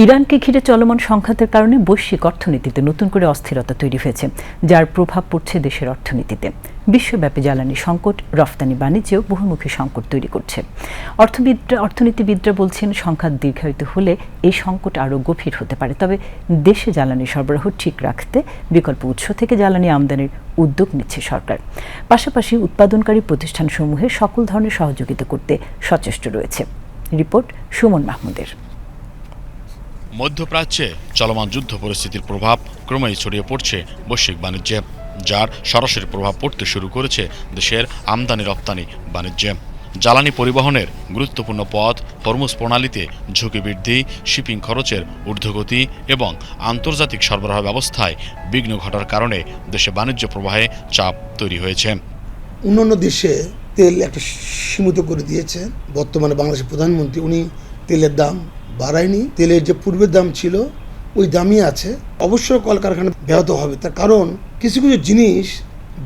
ইরানকে ঘিরে চলমান সংঘাতের কারণে বৈশ্বিক অর্থনীতিতে নতুন করে অস্থিরতা তৈরি হয়েছে, যার প্রভাব পড়ছে দেশের অর্থনীতিতে। বিশ্বব্যাপী জ্বালানি সংকট রফতানি বাণিজ্যেও বহুমুখী সংকট তৈরি করছে। অর্থনীতিবিদরা বলছেন, সংঘাত দীর্ঘায়িত হলে এই সংকট আরও গভীর হতে পারে। তবে দেশে জ্বালানি সরবরাহ ঠিক রাখতে বিকল্প উৎস থেকে জ্বালানি আমদানির উদ্যোগ নিচ্ছে সরকার। পাশাপাশি উৎপাদনকারী প্রতিষ্ঠানসমূহে সকল ধরনের সহযোগিতা করতে সচেষ্ট রয়েছে। রিপোর্ট সুমন মাহমুদের। মধ্যপ্রাচ্যে চলমান যুদ্ধ পরিস্থিতির প্রভাব ক্রমেই ছড়িয়ে পড়ছে বৈশ্বিক বাণিজ্যে, যার সরাসরি প্রভাব পড়তে শুরু করেছে দেশের আমদানি রপ্তানি বাণিজ্যে। জ্বালানি পরিবহনের গুরুত্বপূর্ণ পথ হরমুজ প্রণালীতে ঝুঁকি বৃদ্ধি, শিপিং খরচের ঊর্ধ্বগতি এবং আন্তর্জাতিক সরবরাহ ব্যবস্থায় বিঘ্ন ঘটার কারণে দেশে বাণিজ্য প্রবাহে চাপ তৈরি হয়েছে। অন্যান্য দেশে তেল একটা সীমিত করে দিয়েছে। বর্তমানে বাংলাদেশের প্রধানমন্ত্রী উনি তেলের দাম বাড়ায়নি, তেলের যে পূর্বের দাম ছিল ওই দামই আছে। অবশ্যই কলকারখানা ব্যাহত হবে, তার কারণ কিছু কিছু জিনিস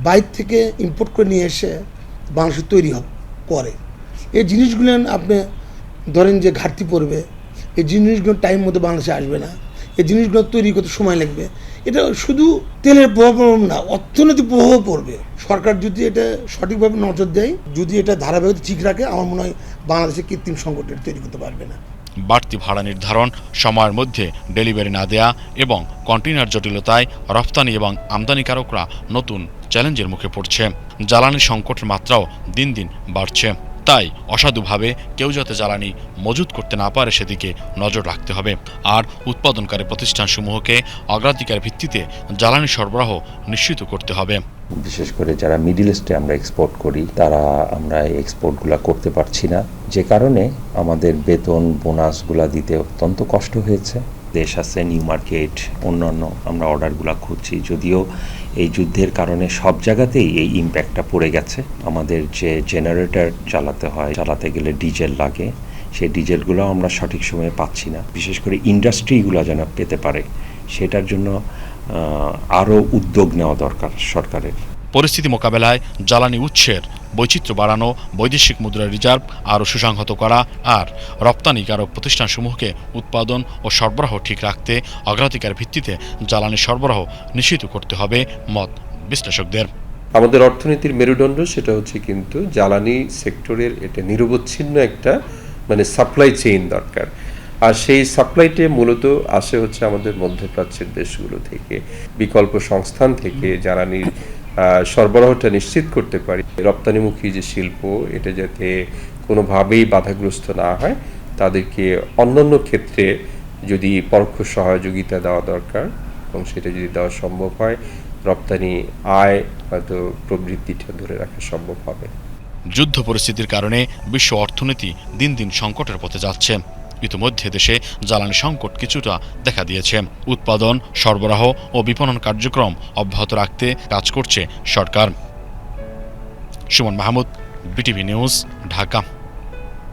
বাইরে থেকে ইম্পোর্ট করে নিয়ে এসে বাংলাদেশে তৈরি করে। এই জিনিসগুলো আপনি ধরেন যে ঘাটতি পড়বে, এই জিনিসগুলো টাইম মতো বাংলাদেশে আসবে না, এই জিনিসগুলো তৈরি করতে সময় লাগবে। এটা শুধু তেলের প্রভাব না, অর্থনৈতিক প্রভাব পড়বে। সরকার যদি এটা সঠিকভাবে নজর দেয়, যদি এটা ধারাবাহিকতা ঠিক রাখে, আমার মনে হয় বাংলাদেশে কৃত্রিম সংকট তৈরি করতে পারবে না। বাড়তি ভাড়া নির্ধারণ, সময়ের মধ্যে ডেলিভারি না দেয়া এবং কন্টেইনার জটিলতায় রপ্তানি এবং আমদানিকারকরা নতুন চ্যালেঞ্জের মুখে পড়ছে। জ্বালানি সংকটের মাত্রাও দিন দিন বাড়ছে। তাই অসাধুভাবে কেউ যাতে জ্বালানি মজুত করতে না পারে সেদিকে নজর রাখতে হবে। আর উৎপাদনকারী প্রতিষ্ঠানসমূহকে অগ্রাধিকার ভিত্তিতে জ্বালানি সরবরাহ নিশ্চিত করতে হবে। বিশেষ করে যারা মিডল ইস্টে আমরা এক্সপোর্ট করি, আমরা এক্সপোর্টগুলো করতে পারছি না, যে কারণে আমাদের বেতন বোনাসগুলো দিতে অত্যন্ত কষ্ট হয়েছে। দেশ আছে নিউ মার্কেট, অন্যান্য আমরা অর্ডারগুলো খুঁজছি, যদিও এই যুদ্ধের কারণে সব জায়গাতেই এই ইম্প্যাক্টটা পড়ে গেছে। আমাদের যে জেনারেটর চালাতে গেলে ডিজেল লাগে, সেই ডিজেলগুলো আমরা সঠিক সময়ে পাচ্ছি না। বিশেষ করে ইন্ডাস্ট্রিগুলো যেন পেতে পারে, সেটার জন্য আরও উদ্যোগ নেওয়া দরকার সরকারের। পরিস্থিতি মোকাবেলায় জ্বালানি উৎসের বৈচিত্র্য বাড়ানো, বৈদেশিক মুদ্রা রিজার্ভ আরও সুসংহত করা আর রপ্তানিকারক প্রতিষ্ঠানসমূহকে উৎপাদন ও সরবরাহ ঠিক রাখতে অগ্রাধিকার ভিত্তিতে জ্বালানি সরবরাহ নিশ্চিত করতে হবে মত বিশ্লেষকদের। আমাদের অর্থনীতির মেরুদণ্ড সেটা হচ্ছে কিন্তু জ্বালানি সেক্টরের এটা নিরবচ্ছিন্ন একটা সাপ্লাই চেইন দরকার। আর সেই সাপ্লাইটে মূলত আসে হচ্ছে আমাদের মধ্যপ্রাচ্যের দেশগুলো থেকে, বিকল্প সংস্থান থেকে জ্বালানির সরবরাহটা নিশ্চিত করতে পারি। রপ্তানিমুখী যে শিল্প, এটা যাতে কোনোভাবেই বাধাগ্রস্ত না হয়, তাদেরকে অন্যান্য ক্ষেত্রে যদি পরোক্ষ সহযোগিতা দেওয়া দরকার এবং সেটা যদি দেওয়া সম্ভব হয়, রপ্তানি আয় হয়তো প্রবৃদ্ধিটা ধরে রাখা সম্ভব হবে। যুদ্ধ পরিস্থিতির কারণে বিশ্ব অর্থনীতি দিন দিন সংকটের পথে যাচ্ছে। ইতিমধ্যে দেশে জ্বালানি সংকট কিছুটা দেখা দিয়েছে। উৎপাদন, সরবরাহ ও বিপণন কার্যক্রম অব্যাহত রাখতে কাজ করছে সরকার। Suman Mahmud, BTV news, Dhaka.